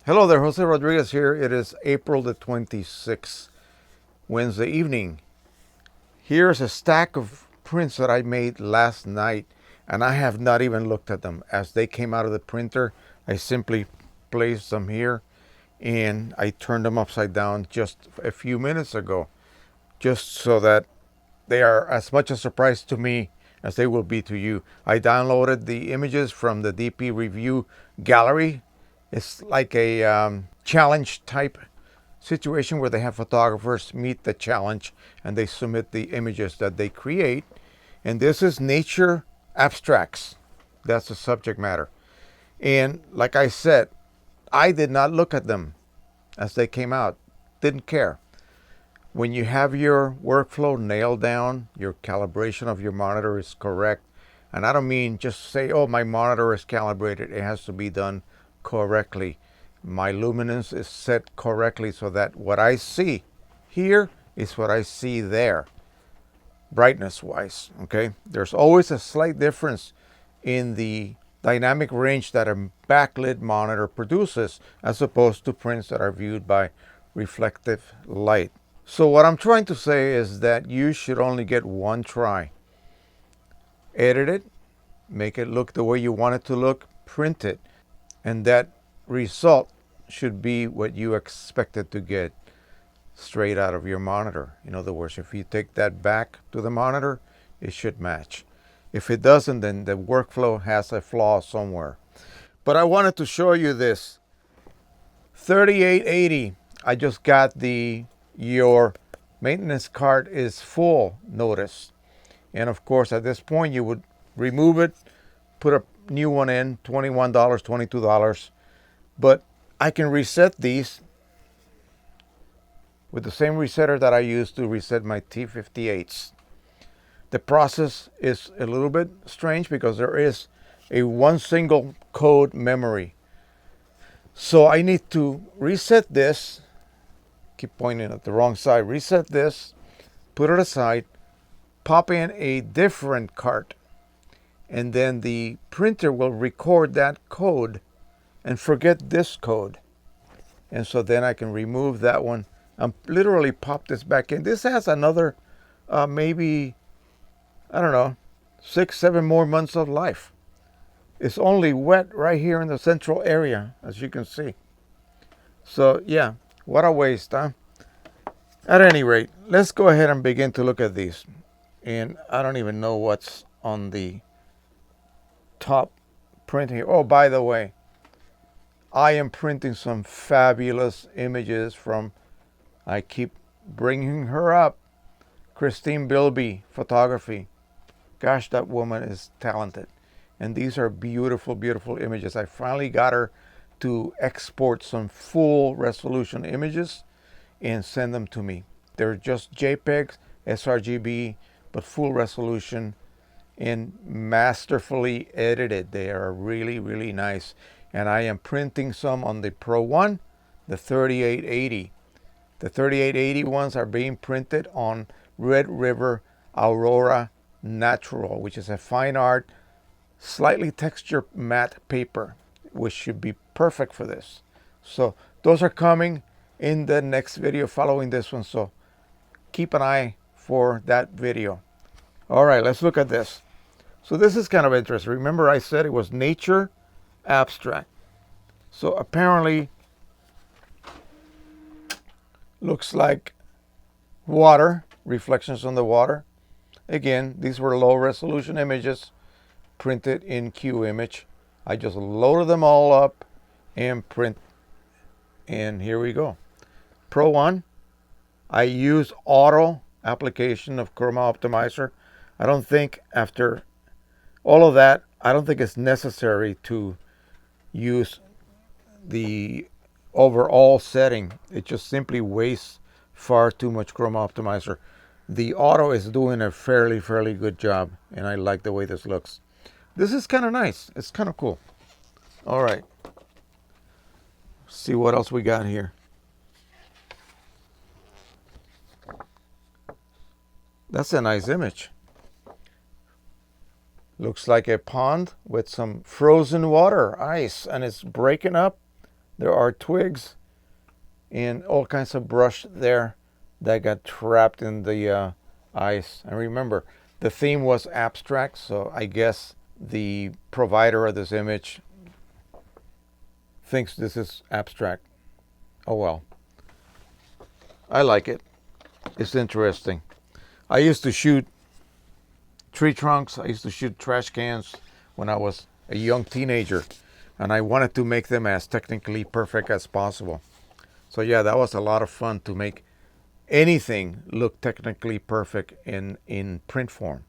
Hello there, Jose Rodriguez here. It is April the 26th, Wednesday evening. Here's a stack of prints that I made last night, and I have not even looked at them. As they came out of the printer, I simply placed them here, and I turned them upside down just a few minutes ago, just so that they are as much a surprise to me as they will be to you. I downloaded the images from the DP Review Gallery. It's like a challenge type situation where they have photographers meet the challenge and they submit the images that they create. And this is nature abstracts. That's the subject matter. And like I said, I did not look at them as they came out. Didn't care. When you have your workflow nailed down, your calibration of your monitor is correct. And I don't mean just say, oh, my monitor is calibrated. It has to be done correctly. My luminance is set correctly so that what I see here is what I see there, brightness wise. Okay, there's always a slight difference in the dynamic range that a backlit monitor produces as opposed to prints that are viewed by reflective light. So what I'm trying to say is that you should only get one try. Edit it, make it look the way you want it to look, print it, and that result should be what you expected to get straight out of your monitor. In other words, if you take that back to the monitor, it should match. If it doesn't, then the workflow has a flaw somewhere. But I wanted to show you this 3880. I just got the your maintenance card is full notice. And of course, at this point, you would remove it, put a new one in, $21, $22. But I can reset these with the same resetter that I use to reset my T58s. The process is a little bit strange because there is a one single code memory. So I need to reset this, keep pointing at the wrong side, reset this, put it aside, pop in a different card, and then the printer will record that code and forget this code. And so then I can remove that one and literally pop this back in. This has another maybe, I don't know, 6-7 more months of life. It's only wet right here in the central area, as you can see. So yeah, what a waste, huh? At any rate, let's go ahead and begin to look at these. And I don't even know what's on the top print here. Oh, by the way, I am printing some fabulous images from, I keep bringing her up, Christine Bilby Photography. Gosh, that woman is talented. And these are beautiful, beautiful images. I finally got her to export some full resolution images and send them to me. They're just JPEGs, sRGB, but full resolution and masterfully edited. They are really, really nice. And I am printing some on the Pro One, the 3880. The 3880 ones are being printed on Red River Aurora Natural, which is a fine art, slightly texture matte paper, which should be perfect for this. So those are coming in the next video following this one. So keep an eye for that video. All right, let's look at this. So this is kind of interesting. Remember I said it was nature abstract. So apparently looks like water, reflections on the water. Again, these were low resolution images printed in QImage. I just loaded them all up and print. And here we go. Pro One, I use auto application of Chroma Optimizer. I don't think after all of that, I don't think it's necessary to use the overall setting. It just simply wastes far too much Chroma Optimizer. The auto is doing a fairly good job, and I like the way this looks. This is kind of nice. It's kind of cool. All right. See what else we got here. That's a nice image. Looks like a pond with some frozen water, ice, and it's breaking up There are twigs and all kinds of brush there that got trapped in the ice. And remember, the theme was abstract, so I guess the provider of this image thinks this is abstract. Oh well. I like it. It's interesting. I used to shoot tree trunks. I used to shoot trash cans when I was a young teenager, and I wanted to make them as technically perfect as possible. So yeah, that was a lot of fun to make anything look technically perfect in print form.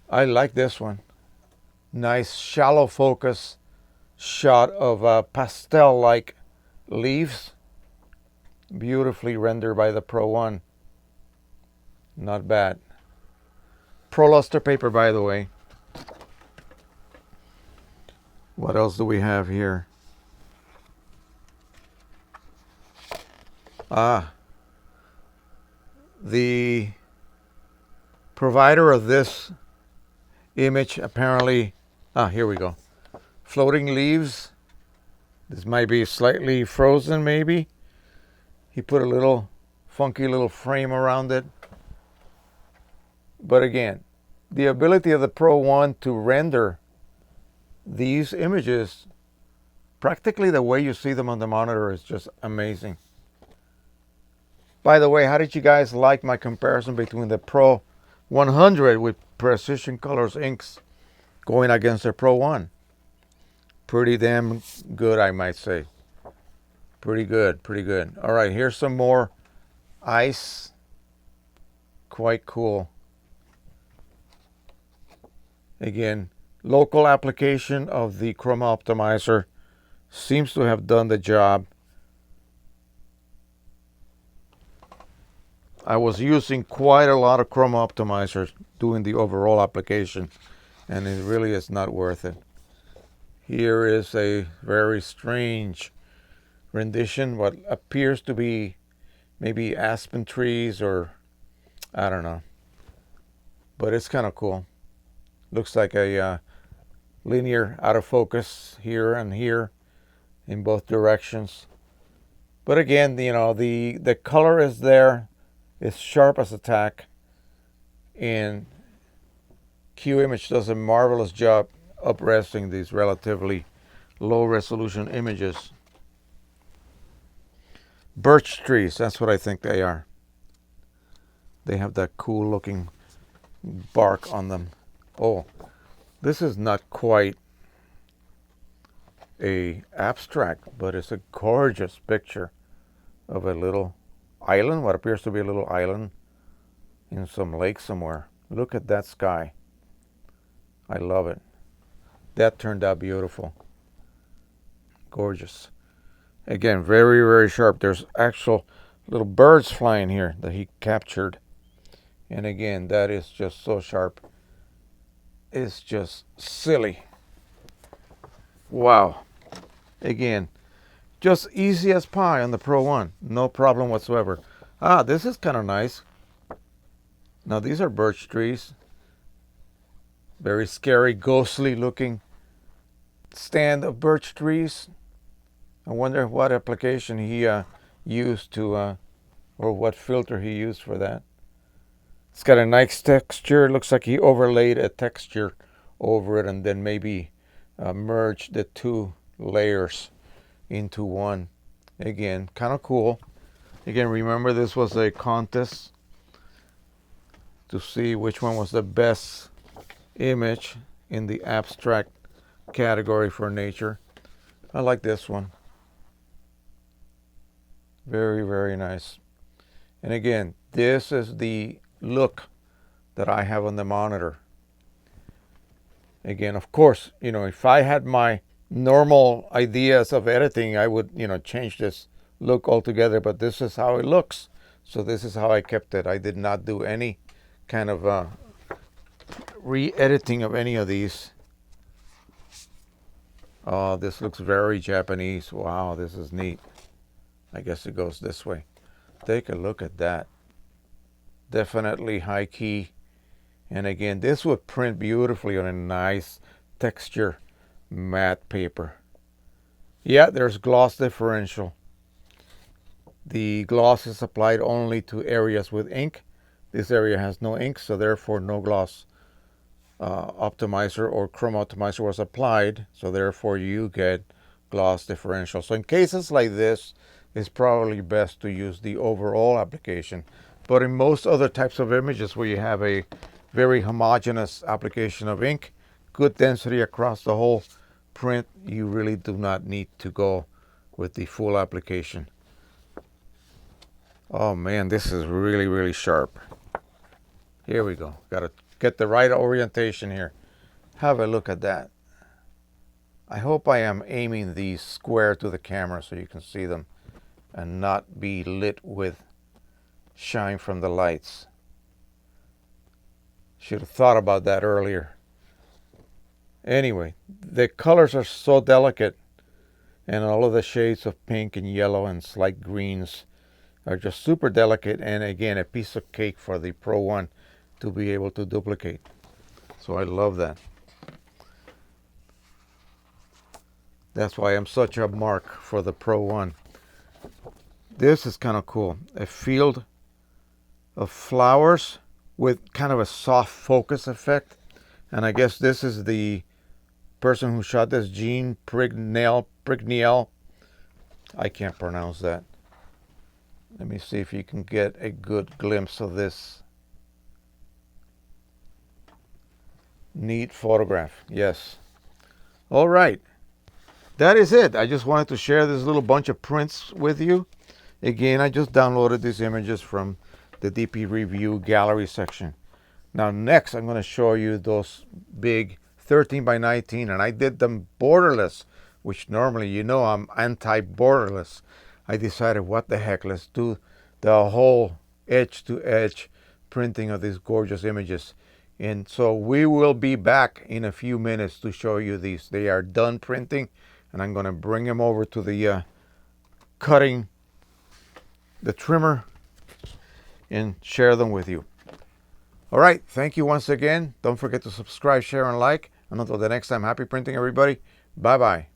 I like this one. Nice shallow focus shot of pastel-like leaves. Beautifully rendered by the Pro One. Not bad. Pro luster paper, by the way. What else do we have here? The provider of this image apparently, here we go. Floating leaves. This might be slightly frozen, maybe. He put a little funky little frame around it. But again, the ability of the Pro One to render these images practically the way you see them on the monitor is just amazing. By the way, how did you guys like my comparison between the Pro 100 with Precision Colors inks going against the Pro One? Pretty damn good, I might say. Pretty good, pretty good. All right, here's some more ice. Quite cool. Again, local application of the Chroma Optimizer seems to have done the job. I was using quite a lot of Chroma Optimizer doing the overall application, and it really is not worth it. Here is a very strange rendition, what appears to be maybe aspen trees or I don't know. But it's kind of cool. Looks like a linear out of focus here and here in both directions. But again, you know, the color is there. It's sharp as a tack. And Q-Image does a marvelous job upresting these relatively low resolution images. Birch trees, that's what I think they are. They have that cool looking bark on them. Oh, this is not quite a abstract, but it's a gorgeous picture of a little island, what appears to be a little island in some lake somewhere. Look at that sky. I love it. That turned out beautiful. Gorgeous. Again, very, very sharp. There's actual little birds flying here that he captured. And again, that is just so sharp. It's just silly. Wow. Again, just easy as pie on the Pro One. No problem whatsoever. This is kind of nice. Now, these are birch trees. Very scary, ghostly looking stand of birch trees. I wonder what application he used to, or what filter he used for that. It's got a nice texture. It looks like he overlaid a texture over it and then maybe merged the two layers into one. Again, kind of cool. Again, remember this was a contest to see which one was the best image in the abstract category for nature. I like this one. Very, very nice. And again, this is the look that I have on the monitor. Again, of course, you know, if I had my normal ideas of editing, I would, you know, change this look altogether, but this is how it looks. So this is how I kept it. I did not do any kind of re-editing of any of these. Oh, this looks very Japanese. Wow, this is neat. I guess it goes this way. Take a look at that. Definitely high key. And again, this would print beautifully on a nice texture matte paper. Yeah, there's gloss differential. The gloss is applied only to areas with ink. This area has no ink, so therefore no gloss optimizer or chrome optimizer was applied, so therefore you get gloss differential. So in cases like this, it's probably best to use the overall application. But in most other types of images where you have a very homogeneous application of ink, good density across the whole print, you really do not need to go with the full application. Oh man, this is really, really sharp. Here we go. Got to get the right orientation here. Have a look at that. I hope I am aiming these square to the camera so you can see them and not be lit with shine from the lights. Should have thought about that earlier. Anyway, the colors are so delicate, and all of the shades of pink and yellow and slight greens are just super delicate, and again, a piece of cake for the Pro One to be able to duplicate. So I love that. That's why I'm such a mark for the Pro One. This is kind of cool. A field of flowers with kind of a soft focus effect. And I guess this is the person who shot this, Jean Prignel. I can't pronounce that. Let me see if you can get a good glimpse of this. Neat photograph. Yes. All right. That is it. I just wanted to share this little bunch of prints with you. Again, I just downloaded these images from the DP Review gallery section. Now next, I'm going to show you those big 13 by 19, and I did them borderless, which normally, you know, I'm anti-borderless. I decided, what the heck, let's do the whole edge-to-edge printing of these gorgeous images. And so we will be back in a few minutes to show you these. They are done printing, and I'm going to bring them over to the cutting, the trimmer, and share them with you. All right, thank you once again. Don't forget to subscribe, share, and like. And until the next time, happy printing, everybody. Bye-bye.